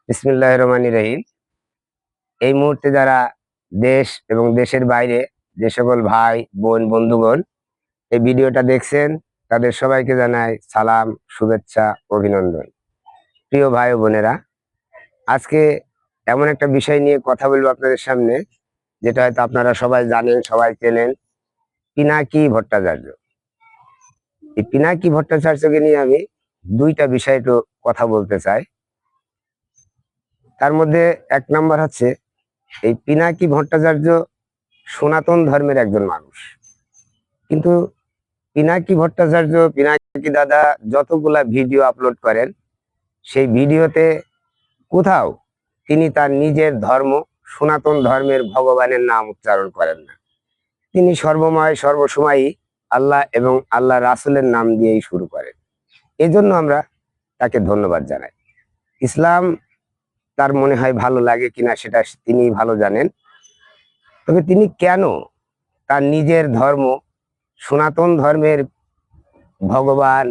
বিসমিল্লাহির রহমানির রহিম। এই মুহূর্তে যারা দেশ এবং দেশের বাইরে যে সকল ভাই বোন বন্ধুগণ এই ভিডিওটা দেখছেন, তাদের সবাইকে জানাই সালাম, শুভেচ্ছা, অভিনন্দন। প্রিয় ভাই ও বোনেরা, আজকে এমন একটা বিষয় নিয়ে কথা বলবো আপনাদের সামনে, যেটা হয়তো আপনারা সবাই জানেন, সবাই চেনেন। পিনাকি ভট্টাচার্য। এই পিনাকি ভট্টাচার্যকে নিয়ে আমি দুইটা বিষয় একটু কথা বলতে চাই। তার মধ্যে এক নম্বর হচ্ছে, এই পিনাকি ভট্টাচার্য সনাতন ধর্মের একজন মানুষ, কিন্তু পিনাকি দাদা যতগুলা ভিডিও আপলোড করেন, সেই ভিডিওতে কোথাও তিনি তার নিজের ধর্ম, সনাতন ধর্মের ভগবানের নাম উচ্চারণ করেন না। তিনি সর্বসময়ই আল্লাহ এবং আল্লাহ রাসুলের নাম দিয়েই শুরু করেন। এজন্য আমরা তাকে ধন্যবাদ জানাই। ইসলাম তার মনে হয় ভালো লাগে কিনা সেটা তিনি ভালো জানেন। তবে তিনি কেন তার নিজের ধর্ম, সনাতন ধর্মের ভগবান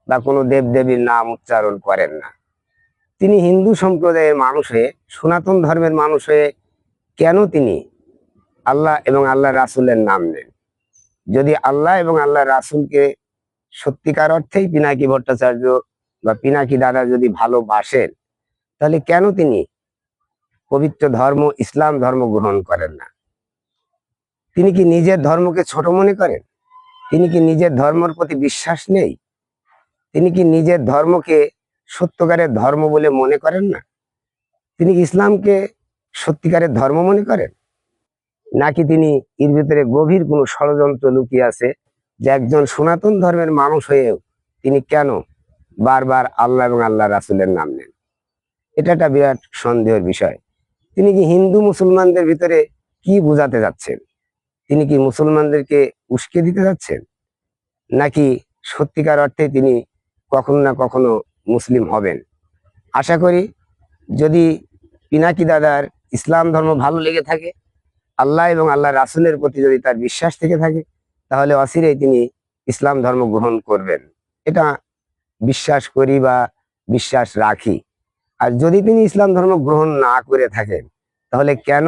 বা কোনো দেবদেবীর নাম উচ্চারণ করেন না? তিনি হিন্দু সম্প্রদায়ের মানুষ হয়ে, সনাতন ধর্মের মানুষ হয়ে কেন তিনি আল্লাহ এবং আল্লাহ রাসুলের নাম নেন? যদি আল্লাহ এবং আল্লাহ রাসুলকে সত্যিকার অর্থেই পিনাকি ভট্টাচার্য বা পিনাকি দাদা যদি ভালোবাসেন, তাহলে কেন তিনি পবিত্র ধর্ম ইসলাম ধর্ম গ্রহণ করেন না? তিনি কি নিজের ধর্মকে ছোট মনে করেন? তিনি কি নিজের ধর্মের প্রতি বিশ্বাস নেই? তিনি কি নিজের ধর্মকে সত্যকারের ধর্ম বলে মনে করেন না? তিনি কি ইসলামকে সত্যিকারের ধর্ম মনে করেন? নাকি তিনি এর ভিতরে গভীর কোনো ষড়যন্ত্র লুকিয়ে আছে, যে একজন সনাতন ধর্মের মানুষ হয়েও তিনি কেন বারবার আল্লাহ এবং আল্লাহ রাসুলের নাম নেন? এটা একটা বিরাট সন্দেহের বিষয়। তিনি কি হিন্দু মুসলমানদের ভিতরে কি বোঝাতে যাচ্ছেন? তিনি কি মুসলমানদেরকে উস্কে দিতে যাচ্ছেন, নাকি সত্যিকার অর্থে তিনি কখনো না কখনো মুসলিম হবেন? আশা করি, যদি পিনাকি দাদার ইসলাম ধর্ম ভালো লেগে থাকে, আল্লাহ এবং আল্লাহ রাসুলের প্রতি যদি তার বিশ্বাস থেকে থাকে, তাহলে অচিরেই তিনি ইসলাম ধর্ম গ্রহণ করবেন। এটা বিশ্বাস করি বা বিশ্বাস রাখি। আর যদি তিনি ইসলাম ধর্ম গ্রহণ না করে থাকেন, তাহলে কেন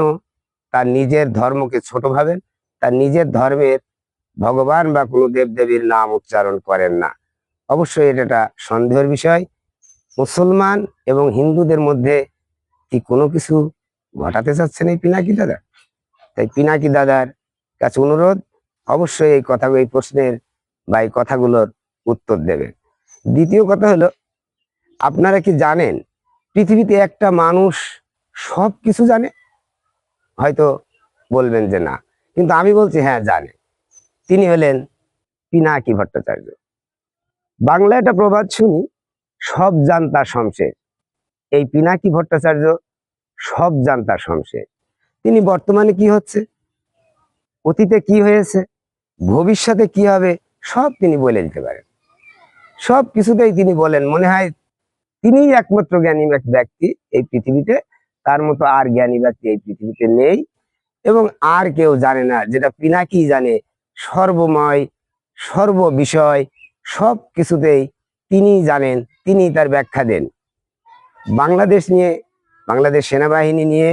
তার নিজের ধর্মকে ছোট ভাবেন, তার নিজের ধর্মের ভগবান বা কোনো দেবদেবীর নাম উচ্চারণ করেন না? অবশ্যই এটা একটা সন্দেহের বিষয়। মুসলমান এবং হিন্দুদের মধ্যে কি কোনো কিছু ঘটাতে চাচ্ছেন এই পিনাকি দাদা? তাই পিনাকি দাদার কাছে অনুরোধ, অবশ্যই এই কথা, এই প্রশ্নের বা এই কথাগুলোর উত্তর দেবে। দ্বিতীয় কথা হলো, আপনারা কি জানেন পৃথিবীতে একটা মানুষ সব কিছু জানে? হয়তো বলবেন যে না, কিন্তু আমি বলছি হ্যাঁ, জানে। তিনি হলেন পিনাকি ভট্টাচার্য। বাংলা একটা প্রবাদ শুনি, সব জানতা শমশের। এই পিনাকি ভট্টাচার্য সব জানতা শমশের। তিনি বর্তমানে কি হচ্ছে, অতীতে কি হয়েছে, ভবিষ্যতে কি হবে, সব তিনি বলে দিতে পারেন। সব কিছুতেই তিনি বলেন। মনে হয় তিনিই একমাত্র জ্ঞানী ব্যক্তি এই পৃথিবীতে। তার মতো আর জ্ঞানী ব্যক্তি এই পৃথিবীতে নেই, এবং আর কেউ জানে না যেটা পিনাকি জানে। সর্বময়, সর্ব বিষয়, সব কিছুতেই তিনি জানেন, তিনি তার ব্যাখ্যা দেন। বাংলাদেশ নিয়ে, বাংলাদেশ সেনাবাহিনী নিয়ে,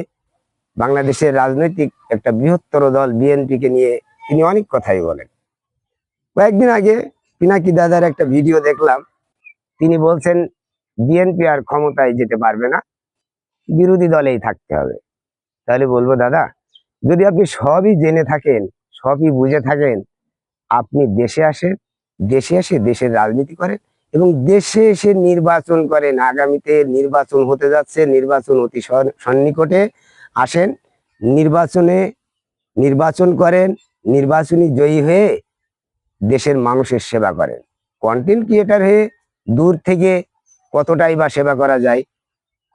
বাংলাদেশের রাজনৈতিক একটা বৃহত্তর দল বিএনপিকে নিয়ে তিনি অনেক কথাই বলেন। কয়েকদিন আগে পিনাকি দাদার একটা ভিডিও দেখলাম, তিনি বলছেন বিএনপি আর ক্ষমতায় যেতে পারবে না, বিরোধী দলেই থাকতে হবে। তাহলে বলবো, দাদা, যদি আপনি সবই জেনে থাকেন, সবই বুঝে থাকেন, আপনি দেশে আসেন, দেশে এসে দেশের রাজনীতি করেন এবং দেশে এসে নির্বাচন করেন। আগামীতে নির্বাচন হতে যাচ্ছে, নির্বাচন অতি সন্নিকটে। আসেন, নির্বাচন করেন, নির্বাচনী জয়ী হয়ে দেশের মানুষের সেবা করেন। কন্টেন্ট ক্রিয়েটার হয়ে দূর থেকে কতটাই বা সেবা করা যায়?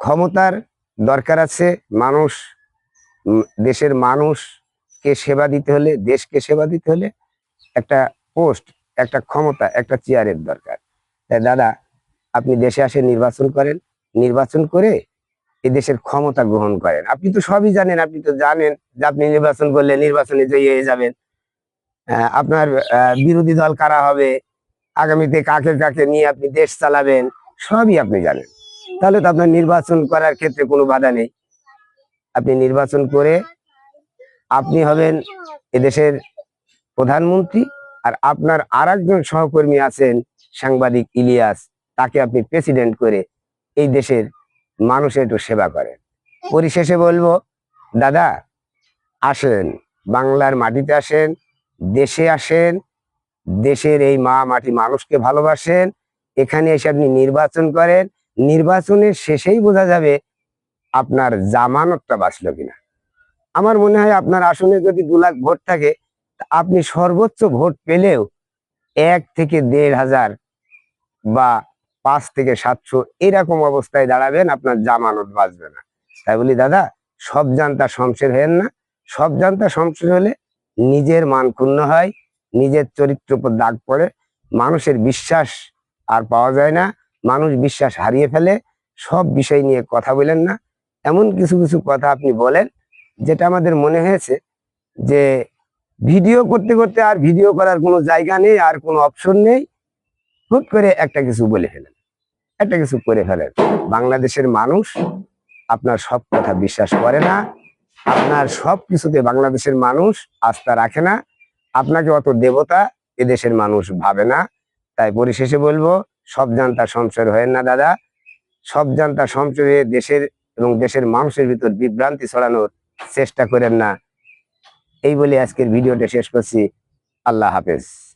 ক্ষমতার দরকার আছে। মানুষ, দেশের মানুষকে সেবা দিতে হলে, দেশকে সেবা দিতে হলে একটা পোস্ট, একটা ক্ষমতা, একটা চেয়ারের দরকার। তাই দাদা, আপনি দেশে আসে নির্বাচন করেন, নির্বাচন করে এই দেশের ক্ষমতা গ্রহণ করেন। আপনি তো সবই জানেন, আপনি তো জানেন যে আপনি নির্বাচন করলে নির্বাচনে জয়ী হয়ে যাবেন। আপনার বিরোধী দল কারা হবে, আগামীতে কাকে কাকে নিয়ে আপনি দেশ চালাবেন, সবই আপনি জানেন। তাহলে তো আপনার নির্বাচন করার ক্ষেত্রে কোনো বাধা নেই। আপনি নির্বাচন করে আপনি হবেন এদেশের প্রধানমন্ত্রী, আর আপনার আরেকজন সহকর্মী আছেন সাংবাদিক ইলিয়াস, তাকে আপনি প্রেসিডেন্ট করে এই দেশের মানুষের একটু সেবা করেন। পরিশেষে বলবো, দাদা আসেন, বাংলার মাটিতে আসেন, দেশে আসেন, দেশের এই মা মাটি মানুষকে ভালোবাসেন, এখানে এসে আপনি নির্বাচন করেন, নির্বাচনের শেষেই বোঝা যাবে আপনার জামানতটা বাঁচলো কিনা। আমার মনে হয় আপনার আসনে যদি 2 লাখ ভোট থাকে, তা আপনি সর্বোচ্চ ভোট পেলেও 1 থেকে 1,500 বা 5 থেকে 700 এরকম অবস্থায় দাঁড়াবেন, আপনার জামানত বাঁচবে না। তাই বলি দাদা, সব জানতা শমশের হেন না। সব জানতা শমশের হলে নিজের মান ক্ষুণ্ণ হয়, নিজের চরিত্র উপর দাগ পড়ে, মানুষের বিশ্বাস আর পাওয়া যায় না, মানুষ বিশ্বাস হারিয়ে ফেলে। সব বিষয় নিয়ে কথা বলেন না। এমন কিছু কিছু কথা আপনি বলেন যেটা আমাদের মনে হয়েছে যে ভিডিও করতে করতে আর ভিডিও করার কোনো জায়গা নেই, আর কোনো অপশন নেই, হুট করে একটা কিছু বলে ফেলেন, একটা কিছু করে ফেলেন। বাংলাদেশের মানুষ আপনার সব কথা বিশ্বাস করে না, আপনার সব কিছুতে বাংলাদেশের মানুষ আস্থা রাখে না, আপনাকে অত দেবতা এদেশের মানুষ ভাবে না। তাই পরিশেষে বলবো, সব জানতা সংশয় হয় না দাদা, সব জানতা সংশয়ে দেশের এবং দেশের মানুষের ভিতর বিভ্রান্তি ছড়ানোর চেষ্টা করেন না। এই বলে আজকের ভিডিওটা শেষ করছি। আল্লাহ হাফেজ।